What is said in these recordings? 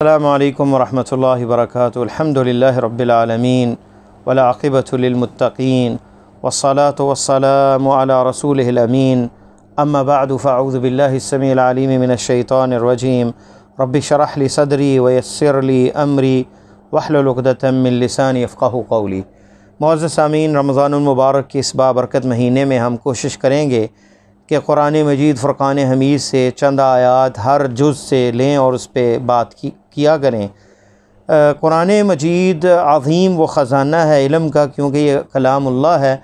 السلام علیکم ورحمۃ اللہ وبرکاتہ۔ الحمدللہ رب العالمین والعاقبۃ للمتقین والصلاة والسلام علی رسولہ الامین، اما بعد فاعوذ باللہ السمیع العلیم من الشیطان الرجیم، رب اشرح لی صدری ویسر لی امری واحلل عقدۃ من لسانی یفقہوا قولی۔ معزز سامعین، رمضان المبارک کے اس بابرکت مہینے میں ہم کوشش کریں گے کہ قرآن مجید فرقان حمید سے چند آیات ہر جز سے لیں اور اس پہ بات کیا کریں۔ قرآن مجید عظیم و خزانہ ہے علم کا، کیونکہ یہ کلام اللہ ہے،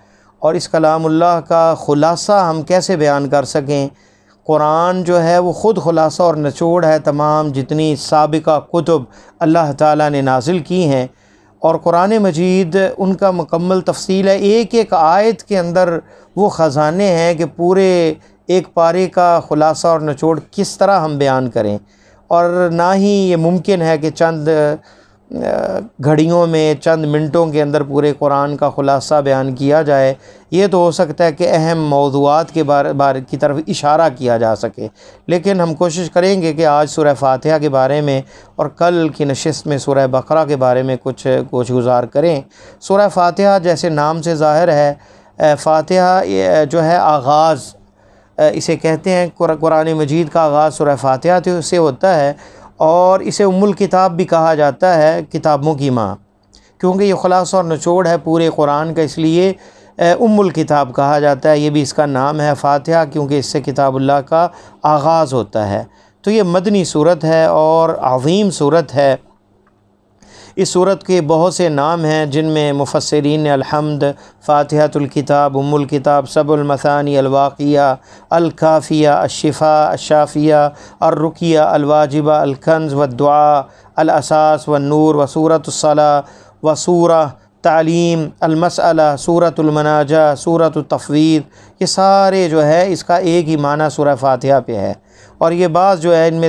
اور اس کلام اللہ کا خلاصہ ہم کیسے بیان کر سکیں؟ قرآن جو ہے وہ خود خلاصہ اور نچوڑ ہے تمام جتنی سابقہ کتب اللہ تعالیٰ نے نازل کی ہیں، اور قرآن مجید ان کا مکمل تفصیل ہے۔ ایک ایک آیت کے اندر وہ خزانے ہیں کہ پورے ایک پارے کا خلاصہ اور نچوڑ کس طرح ہم بیان کریں، اور نہ ہی یہ ممکن ہے کہ چند گھڑیوں میں چند منٹوں کے اندر پورے قرآن کا خلاصہ بیان کیا جائے۔ یہ تو ہو سکتا ہے کہ اہم موضوعات کے بارے کی طرف اشارہ کیا جا سکے، لیکن ہم کوشش کریں گے کہ آج سورہ فاتحہ کے بارے میں اور کل کی نشست میں سورہ بقرہ کے بارے میں کچھ گزار کریں۔ سورہ فاتحہ جیسے نام سے ظاہر ہے، فاتحہ جو ہے آغاز اسے کہتے ہیں، قرآن مجید کا آغاز سورہ فاتحہ سے ہوتا ہے، اور اسے ام الکتاب بھی کہا جاتا ہے، کتابوں کی ماں، کیونکہ یہ خلاصہ اور نچوڑ ہے پورے قرآن کا، اس لیے ام الکتاب کہا جاتا ہے۔ یہ بھی اس کا نام ہے فاتحہ، کیونکہ اس سے کتاب اللہ کا آغاز ہوتا ہے۔ تو یہ مدنی صورت ہے اور عظیم صورت ہے۔ اس صورت کے بہت سے نام ہیں، جن میں مفسرین نے الحمد، فاتحۃ الکتاب، ام الکتاب، سبع المثانی، الواقیہ، الکافیہ، الشفاء، الشافیہ، الرقیہ، الواجبہ، الکنز، والدعاء، الاساس، والنور، وسورۃ الصلاۃ، وسورہ تعلیم، المسئلہ، سورۃ المناجاہ، سورۃ التفویض، یہ سارے جو ہے اس کا ایک ہی معنی سورہ فاتحہ پہ ہے۔ اور یہ بعض جو ہے ان میں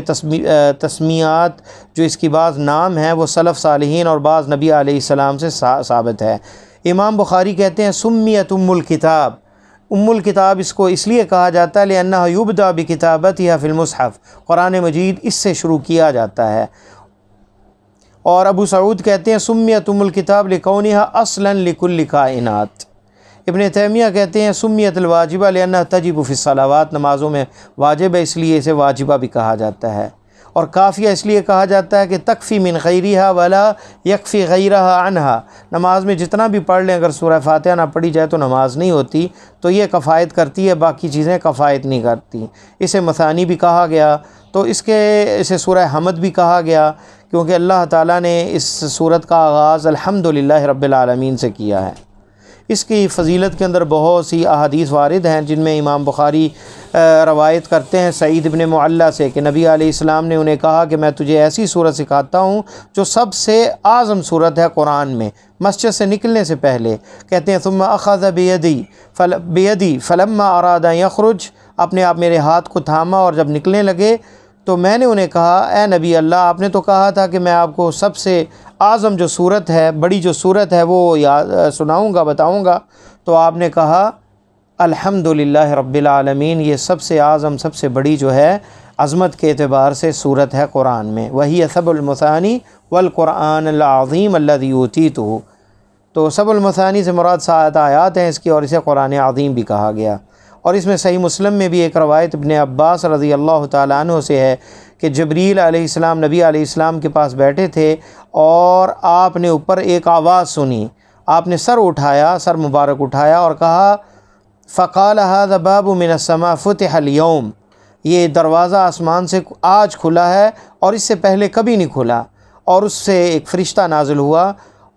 تسمیات جو اس کی بعض نام ہیں وہ سلف صالحین اور بعض نبی علیہ السلام سے ثابت ہے۔ امام بخاری کہتے ہیں سمیت ام الکتاب، ام الکتاب اس کو اس لیے کہا جاتا ہے لأنہ یبدأ بکتابتها فی المصحف، قرآن مجید اس سے شروع کیا جاتا ہے۔ اور ابو سعود کہتے ہیں سمیت ام الکتاب لکونہا اصلا لکل کائنات۔ ابن تیمیہ کہتے ہیں سمیت الواجبہ لأنہ تجب فی الصلوات، نمازوں میں واجب ہے اس لیے اسے واجبہ بھی کہا جاتا ہے۔ اور کافیہ اس لیے کہا جاتا ہے کہ تکفی من غیرہا ولا یکفی غیرہا عنہا، نماز میں جتنا بھی پڑھ لیں اگر سورہ فاتحہ نہ پڑھی جائے تو نماز نہیں ہوتی، تو یہ کفایت کرتی ہے، باقی چیزیں کفایت نہیں کرتی۔ اسے مثانی بھی کہا گیا، تو اسے سورہ حمد بھی کہا گیا، کیونکہ اللہ تعالیٰ نے اس سورت کا آغاز الحمدللہ رب العالمین سے کیا ہے۔ اس کی فضیلت کے اندر بہت سی احادیث وارد ہیں، جن میں امام بخاری روایت کرتے ہیں سعید بن معلہ سے کہ نبی علیہ السلام نے انہیں کہا کہ میں تجھے ایسی صورت سکھاتا ہوں جو سب سے اعظم صورت ہے قرآن میں، مسجد سے نکلنے سے پہلے۔ کہتے ہیں ثم اخذ بیدی فلما اراد ان یخرج، اپنے آپ میرے ہاتھ کو تھاما اور جب نکلنے لگے تو میں نے انہیں کہا اے نبی اللہ، آپ نے تو کہا تھا کہ میں آپ کو سب سے اعظم جو صورت ہے، بڑی جو صورت ہے وہ سناؤں گا، بتاؤں گا، تو آپ نے کہا الحمدللہ رب العالمین، یہ سب سے اعظم، سب سے بڑی جو ہے عظمت کے اعتبار سے صورت ہے قرآن میں، وہی سبع المثانی والقرآن العظیم الذی اوتیتہ۔ تو سبع المثانی سے مراد 7 آیات ہیں اس کی، اور اسے قرآن عظیم بھی کہا گیا۔ اور اس میں صحیح مسلم میں بھی ایک روایت ابن عباس رضی اللہ تعالیٰ عنہ سے ہے کہ جبریل علیہ السلام نبی علیہ السلام کے پاس بیٹھے تھے، اور آپ نے اوپر ایک آواز سنی، آپ نے سر اٹھایا، سر مبارک اٹھایا اور کہا فقال هذا باب من السماء فتح اليوم، یہ دروازہ آسمان سے آج کھلا ہے اور اس سے پہلے کبھی نہیں کھلا۔ اور اس سے ایک فرشتہ نازل ہوا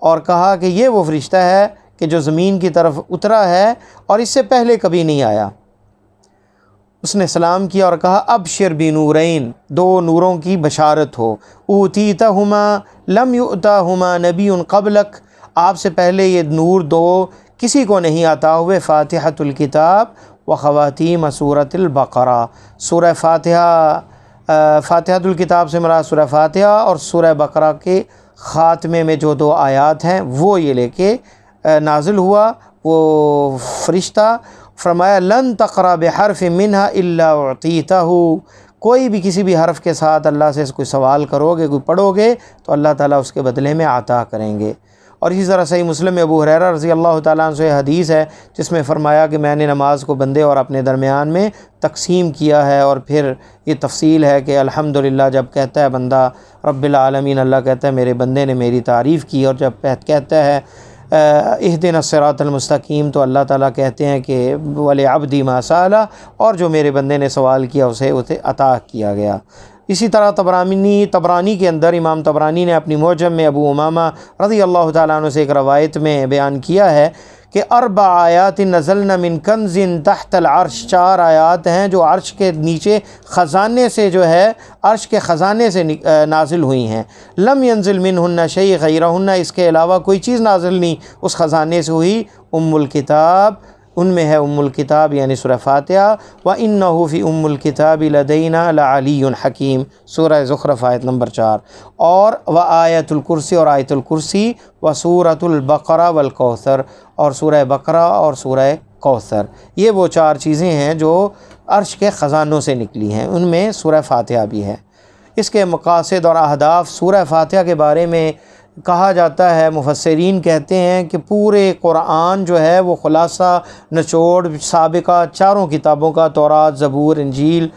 اور کہا کہ یہ وہ فرشتہ ہے کہ جو زمین کی طرف اترا ہے اور اس سے پہلے کبھی نہیں آیا۔ اس نے سلام کیا اور کہا ابشر بنورین، 2 نوروں کی بشارت ہو، اوتیتہما لم یؤتاہما نبی قبلک، آپ سے پہلے یہ نور 2 کسی کو نہیں عطا ہوئے، فاتحۃ الکتاب و خواتیم سورۃ البقرہ، سورہ فاتحۃ الکتاب سے مراد سورہ فاتحہ، اور سورہ بقرہ کے خاتمے میں جو 2 آیات ہیں وہ یہ لے کے نازل ہوا۔ وہ فرشتہ فرمایا لن تقرأ بحرف منها الا اعطیتہ، کوئی بھی کسی بھی حرف کے ساتھ اللہ سے کوئی سوال کرو گے، کوئی پڑھو گے تو اللہ تعالیٰ اس کے بدلے میں عطا کریں گے۔ اور اسی طرح صحیح مسلم میں ابو ہریرہ رضی اللہ تعالیٰ عنہ سے حدیث ہے جس میں فرمایا کہ میں نے نماز کو بندے اور اپنے درمیان میں تقسیم کیا ہے، اور پھر یہ تفصیل ہے کہ الحمدللہ جب کہتا ہے بندہ رب العالمین، اللہ کہتا ہے میرے بندے نے میری تعریف کی، اور جب کہتا ہے اہدنا الصراط المستقیم تو اللہ تعالیٰ کہتے ہیں کہ وَلِعَبْدِي مَا سَأَلَ، اور جو میرے بندے نے سوال کیا اسے عطا کیا گیا۔ اسی طرح طبرانی کے اندر امام طبرانی نے اپنی معجم میں ابو امامہ رضی اللہ تعالیٰ عنہ سے ایک روایت میں بیان کیا ہے کہ 4 آیات نزلن من کنز تحت العرش، 4 آیات ہیں جو عرش کے نیچے خزانے سے جو ہے عرش کے خزانے سے نازل ہوئی ہیں۔ لم ينزل منہن شیء غیرہن، اس کے علاوہ کوئی چیز نازل نہیں اس خزانے سے ہوئی۔ الکتاب، ان میں ہے الکتاب یعنی سورہ فاتحہ، وَإِنَّهُ فِي الکتاب لَدَيْنَا لَعَلِيٌّ حَكِيمٌ، سورہ زخرف آیت نمبر 4، اور وآیۃ الکرسی، اور آیت الکرسی، وسورۃ البقرہ والکوثر، اور سورہ بقرہ اور سورہ کوثر۔ یہ وہ 4 چیزیں ہیں جو عرش کے خزانوں سے نکلی ہیں، ان میں سورہ فاتحہ بھی ہے۔ اس کے مقاصد اور اہداف سورہ فاتحہ کے بارے میں کہا جاتا ہے، مفسرین کہتے ہیں کہ پورے قرآن جو ہے وہ خلاصہ نچوڑ سابقہ 4 کتابوں کا، تورات، زبور، انجیل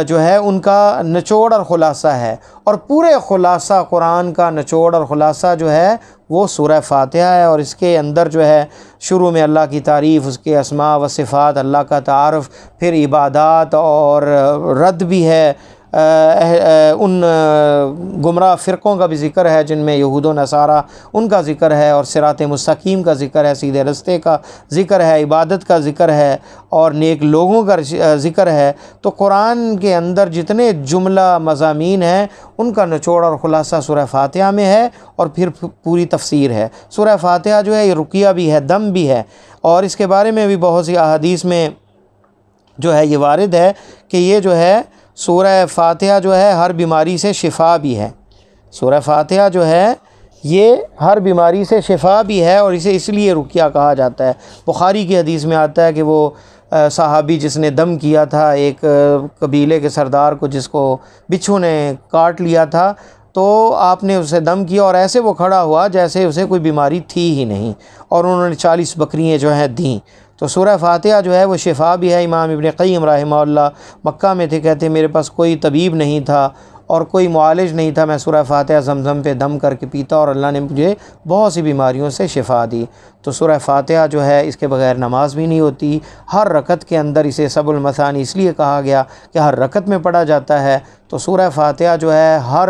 جو ہے ان کا نچوڑ اور خلاصہ ہے، اور پورے خلاصہ قرآن کا نچوڑ اور خلاصہ جو ہے وہ سورہ فاتحہ ہے۔ اور اس کے اندر جو ہے شروع میں اللہ کی تعریف، اس کے اسماء و صفات، اللہ کا تعارف، پھر عبادات اور رد بھی ہے، ان گمراہ فرقوں کا بھی ذکر ہے جن میں یہود و نصارہ، ان کا ذکر ہے، اور صراط مستقیم کا ذکر ہے، سیدھے رستے کا ذکر ہے، عبادت کا ذکر ہے، اور نیک لوگوں کا ذکر ہے۔ تو قرآن کے اندر جتنے جملہ مضامین ہیں ان کا نچوڑ اور خلاصہ سورہ فاتحہ میں ہے، اور پھر پوری تفسیر ہے۔ سورہ فاتحہ جو ہے یہ رقیہ بھی ہے، دم بھی ہے، اور اس کے بارے میں بھی بہت سی احادیث میں جو ہے یہ وارد ہے کہ یہ جو ہے سورہ فاتحہ جو ہے ہر بیماری سے شفا بھی ہے۔ سورہ فاتحہ جو ہے یہ ہر بیماری سے شفا بھی ہے، اور اسے اس لیے رقیہ کہا جاتا ہے۔ بخاری کی حدیث میں آتا ہے کہ وہ صحابی جس نے دم کیا تھا ایک قبیلے کے سردار کو، جس کو بچھو نے کاٹ لیا تھا، تو آپ نے اسے دم کیا اور ایسے وہ کھڑا ہوا جیسے اسے کوئی بیماری تھی ہی نہیں، اور انہوں نے 40 بکریاں جو ہیں دیں۔ تو سورہ فاتحہ جو ہے وہ شفا بھی ہے۔ امام ابن قیم رحمہ اللہ مکہ میں تھے، کہتے میرے پاس کوئی طبیب نہیں تھا اور کوئی معالج نہیں تھا، میں سورہ فاتحہ زمزم پہ دم کر کے پیتا، اور اللہ نے مجھے بہت سی بیماریوں سے شفا دی۔ تو سورہ فاتحہ جو ہے اس کے بغیر نماز بھی نہیں ہوتی۔ ہر رکعت کے اندر اسے سب المثانی اس لیے کہا گیا کہ ہر رکعت میں پڑھا جاتا ہے۔ تو سورہ فاتحہ جو ہے ہر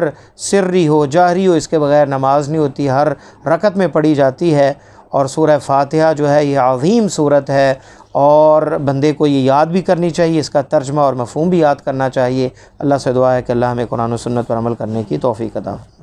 سری ہو جاہری ہو اس کے بغیر نماز نہیں ہوتی، ہر رکعت میں پڑھی جاتی ہے۔ اور سورہ فاتحہ جو ہے یہ عظیم صورت ہے، اور بندے کو یہ یاد بھی کرنی چاہیے، اس کا ترجمہ اور مفہوم بھی یاد کرنا چاہیے۔ اللہ سے دعا ہے کہ اللہ ہمیں قرآن و سنت پر عمل کرنے کی توفیق عطا فرمائے۔